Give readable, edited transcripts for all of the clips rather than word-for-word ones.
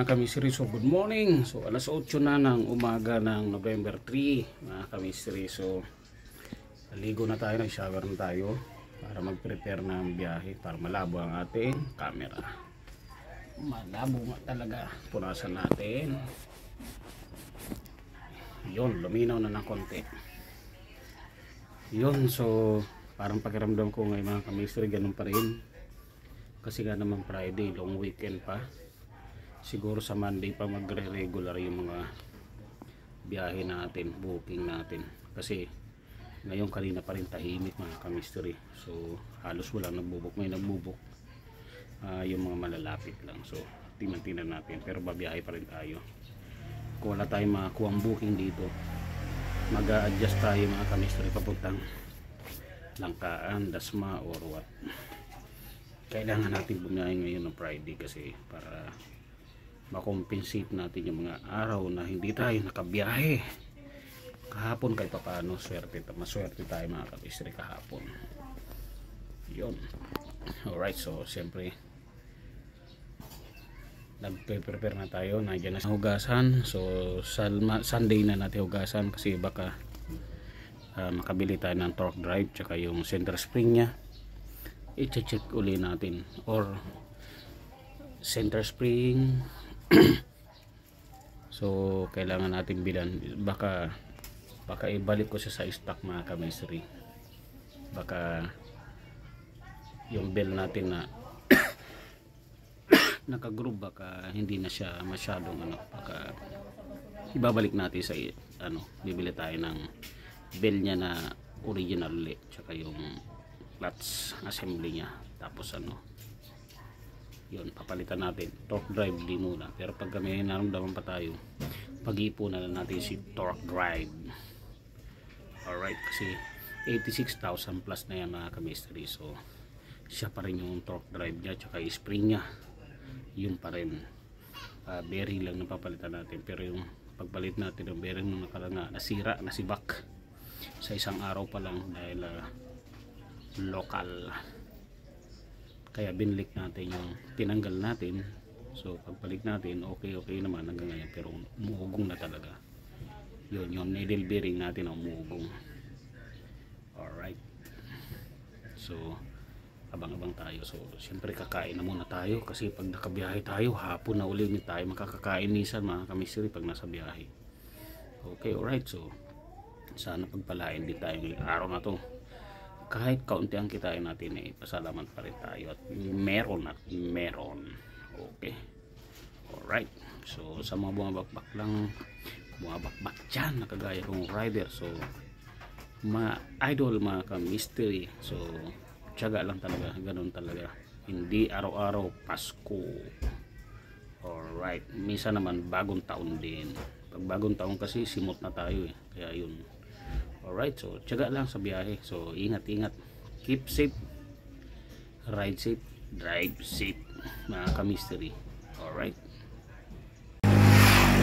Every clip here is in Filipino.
mga kamisri, so good morning. So alas 8 na ng umaga ng November 3 mga kamisri. So naligo na tayo, nag-shower na tayo para mag-prepare ng biyahe para malabo ang ating camera. Malabo nga talaga. Punasan natin. Yun, luminaw na ng konti. Yun, so parang pakiramdam ko ngayon mga kamisri, ganun pa rin. Kasi nga naman Friday, long weekend pa. Siguro sa Monday pa magre-regular yung mga biyahe natin, booking natin. Kasi ngayon kanina pa rin tahimik mga ka-mystery. So halos wala nagbubuk. May nagbubuk yung mga malalapit lang. So tingnan natin. Pero babiyahe pa rin tayo. Kung wala tayong makakuha ang booking dito, mag-a-adjust tayo mga ka-mystery papuntang Langkaan, Dasma or what. Kailangan natin bumiyahe ngayon ng Friday kasi para makompensate natin yung mga araw na hindi tayo nakabiyahe kahapon. Kahit paano maswerte tayo mga ka-mystery kahapon. Yun. Alright, so siyempre nag-prepare na tayo. Nandiyan na hugasan. So Sunday na natin hugasan kasi baka makabili tayo ng torque drive tsaka yung center spring nya i-check uli natin, or center spring. So kailangan natin bilan, baka ibalik ko siya sa stock mga ka-mystery. Baka yung bell natin na naka-groove baka hindi na siya masyadong baka ibabalik natin sa bibili tayo ng bell niya na original ulit, tsaka yung clutch assembly nya. Tapos yun, papalitan natin torque drive di muna, pero pag may naramdaman pa tayo, pag-iipunan na natin si torque drive. Alright, kasi 86,000 plus na yan mga ka-mystery. So siya pa rin yung torque drive nya tsaka spring nya, yun pa rin. Bearing lang na papalitan natin, pero yung pagpalit natin ng bearing nung nakaraan nasira, nasibak sa isang araw pa lang dahil local. Kaya binlik natin yung tinanggal natin. So pagbalik natin okay naman hanggang ngayon, pero umuugong na talaga. Yun yung needle bearing natin ang umuugong. Alright, so abang-abang tayo. So siyempre kakain na muna tayo kasi pag nakabiyahe tayo hapon na ulit tayo makakakain minsan mga ka-mystery pag nasa biyahe. Okay, alright, so sana pagpalain din tayo ngayong araw na to. Kahit kaunti ang kitain natin, pasalamat pa rin tayo at meron. Okay, alright, so sa mga bumabakbak dyan nakagaya kong rider, so idol mga ka-mystery, so tiyaga lang talaga, ganun talaga, hindi araw-araw Pasko. Alright, minsan naman bagong taon din. Pag bagong taon kasi simot na tayo kaya yun. Alright, so tiyaga lang sa biyahe. So ingat, keep safe, ride safe, drive safe mga ka-mystery. Alright,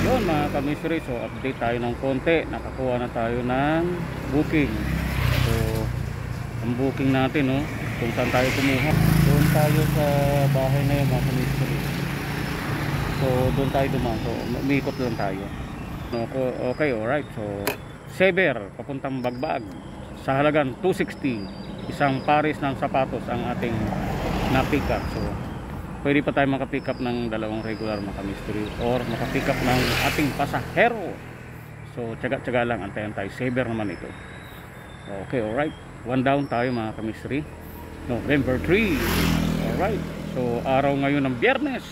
yun mga ka-mystery, so update tayo ng konti. Nakakuha na tayo ng booking. So ang booking natin kung saan tayo kumuha, doon tayo sa bahay na yun mga ka-mystery. So doon tayo dumaan, so umikot lang tayo. Okay, alright, so Sever papuntang Bagbag sa halagang 260, isang pares ng sapatos ang ating na-pick up. So pwede pa tayo maka-pick up ng dalawang regular mga ka-mystery or maka-pick up ng ating pasahero. So tiyaga lang, antayan tayo. Sever naman ito. Okay, alright, one down tayo mga ka-mystery, November 3. Alright, so araw ngayon ng Biyernes.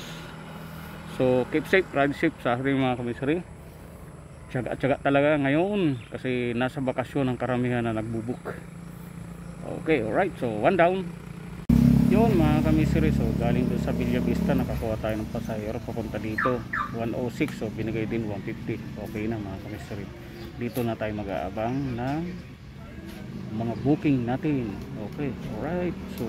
So keep safe, ride safe sa ating mga ka-mystery. Tiyaga talaga ngayon kasi nasa bakasyon ang karamihan na nagbubuk. Okay, alright, so one down. Yun mga ka-mystery, so galing doon sa Villa Vista nakakuha tayo ng pasahero papunta dito 106, so binigay din 150. Okay na mga ka-mystery, dito na tayo mag-aabang ng mga booking natin. Okay, alright, so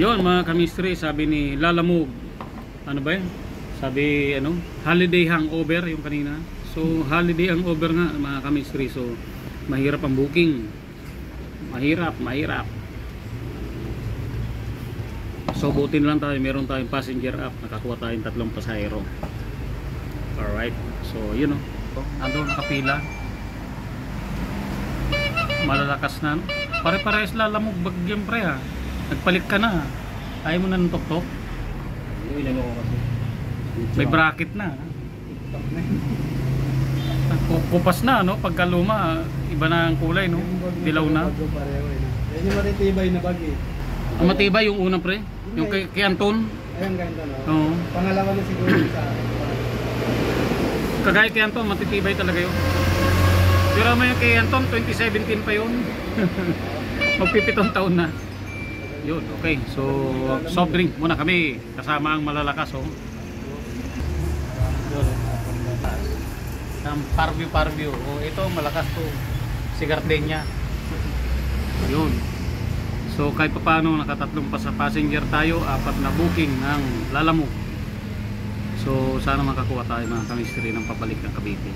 yun mga ka-mystery, sabi ni Lalamog, ano ba yun? Sabi holiday hangover yung kanina. So holiday hangover nga mga ka-mystery. So mahirap ang booking. Mahirap. So buti na lang tayo, meron tayong passenger app, nakakuha tayong 3 pasahero. Alright, so yun o, ando nakapila, malalakas na, pare-parehas lalamog bagyang pre ha, nagpalit ka na, ayaw mo na ng tok-tok, may bracket na, kupas na no, pagka luma, iba na ang kulay no, dilaw na. Yan yung matitibay na bag eh. Ang matibay yung unang pre, yung kay Anton. Ayun ganda no. Oo. Pangalawa na siguro sa akin. Kagaya kay Anton, matitibay talaga yun. Pero may kay Anton, 2017 pa yun. Magpipitong taon na. Yun, okay. So, soft drink muna kami. Kasama ang malalakas, oh. Ang Parview. Oh, ito, malakas to. Si Gardenia. Yun. So, kahit pa paano, nakatatlong pa sa passenger tayo. 4 na booking ng Lalamove. So sana makakuha tayo mga kamistry ng pabalik ng Cavite.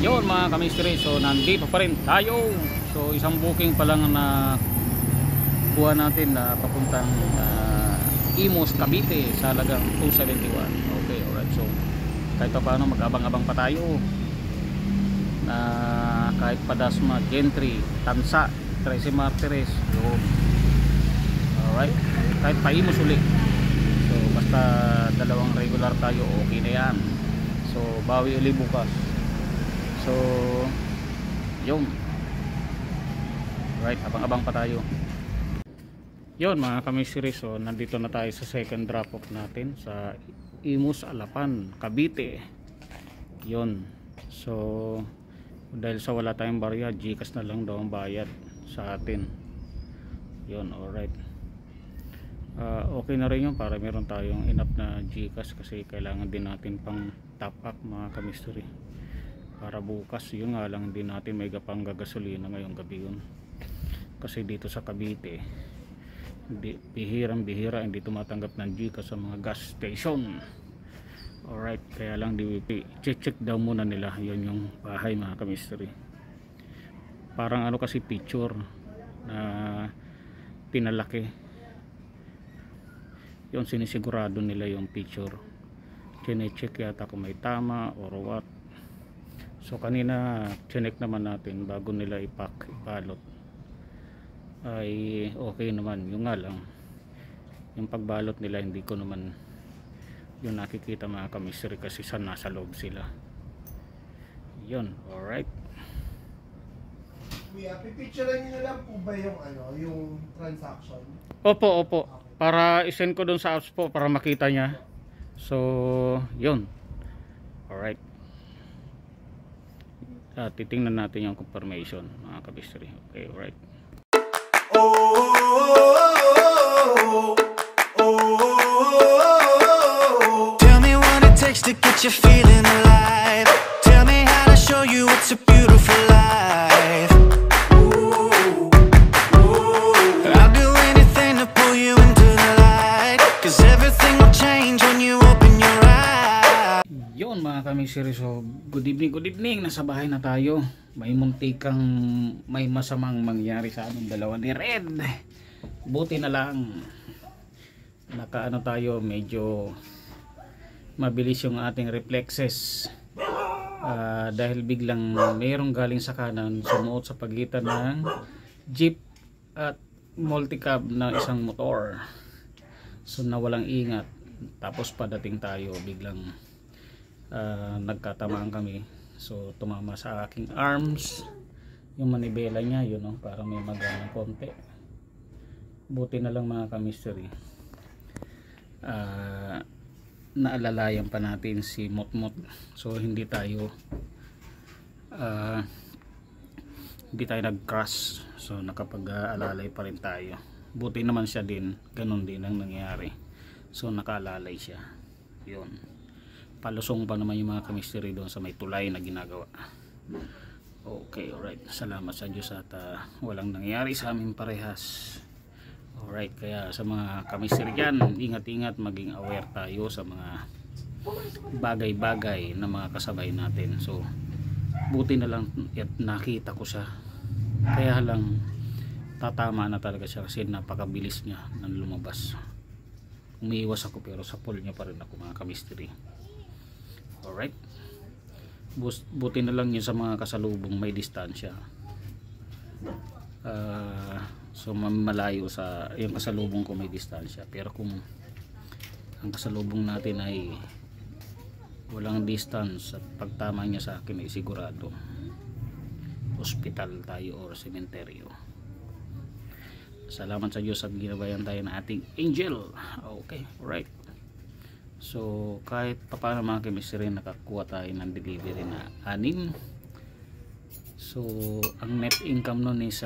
Yun mga kamistry, so nandito pa rin tayo. So isang booking pa lang na kuha natin na papuntang Imus, Cavite sa halagang 271. Okay, alright. So kahit pa paano mag-abang-abang pa tayo na kahit Padasma, Gentry, Tansa, Trece Martires. Yun. Alright, kahit pa Imus ulit. So basta 2 regular tayo, okay na yan. So bawi ulit bukas. So yun, right, abang-abang pa tayo. Yun mga kamistry, so nandito na tayo sa second drop off natin sa Imus, Alapan, Cavite. Yun. So dahil sa wala tayong barya, GCash na lang daw ang bayad sa atin. Yun, alright. Okay na rin yun para meron tayong enough na GCash kasi kailangan din natin pang top up mga kamistry para bukas. Yun nga lang, din natin may gapang gagasolina ngayong gabi yun kasi dito sa Cavite bihira hindi tumatanggap ng GCash sa mga gas station. Alright, kaya lang check daw muna nila. Yun yung bahay mga kamistry, parang ano kasi picture na pinalaki yun, sinisigurado nila yung picture, chinecheck yata kung may tama or what. So kanina chinek naman natin bago nila ibalot ay okay naman. Yung nga lang yung pagbalot nila hindi ko naman yung nakikita mga kamistry kasi nasa loob sila. Yun, alright. Kuya, pipicturean nyo na lang po ba yung yung transaction? Opo. Para isend ko dun sa apps po para makita niya. So, yun. Alright. Titingnan natin yung confirmation mga kabistri. Okay, alright. Tell me what it takes to get you feeling alive. Tell me how to show you it's a beautiful life. I'll do anything to pull you into the light, 'cause everything will change when you open your eyes. Yun mga kamisiri, so good evening. Nasa bahay na tayo. May muntikang may masamang mangyari sa aming dalawa ni Red. Buti na lang nakaano tayo, medyo mabilis yung ating reflexes. Dahil biglang mayroong galing sa kanan sumuot sa pagitan ng jeep at multicab na isang motor. So nawalang ingat, tapos padating tayo biglang nagkatamaan kami. So tumama sa aking arms yung manibela niya, yun no, parang may maganang konti. Buti na lang mga kamisteri, naalalayan pa natin si Motmot. So hindi tayo nag-crash. So nakapag-alalay pa rin tayo. Buti naman siya din, ganun din ang nangyari. So nakaalalay siya. Yun, palusong pa naman yung mga kamisteri doon sa may tulay na ginagawa. Okay, alright. Salamat sa Diyos at walang nangyari sa amin parehas. Alright, kaya sa mga kamisteri dyan, ingat-ingat, maging aware tayo sa mga bagay-bagay na mga kasabay natin. So buti na lang at nakita ko siya, kaya lang tatama na talaga siya kasi napakabilis niya nang lumabas. Umiiwas ako pero sa pool niya pa rin ako mga ka-mystery. Alright, buti na lang yun sa mga kasalubong may distansya. So malayo sa yung kasalubong ko may distansya, pero kung ang kasalubong natin ay walang distance at pagtama niya sa akin ay sigurado hospital tayo or sementeryo. Salamat sa Diyos at ginabayan tayo ng ating angel. Okay, alright. So kahit paano mga ka-mystery, nakakuha tayo ng delivery na 6. So ang net income nun is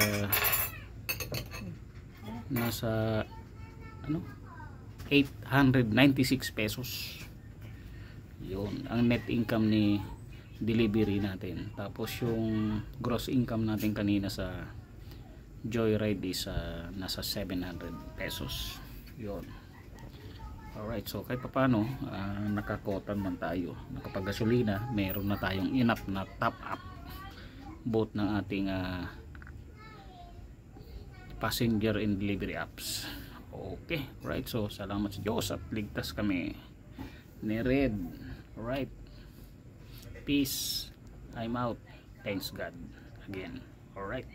nasa 896 pesos. Yun ang net income ni delivery natin. Tapos yung gross income natin kanina sa Joyride is nasa 700 pesos. Yun. Alright, so kahit paano nakakotan man tayo. Nakapag-gasolina, meron na tayong enough na top up both ng ating passenger and delivery apps. Okay, right. So salamat sa Diyos at ligtas kami ni Red. Alright, peace. I'm out. Thanks God again. Alright.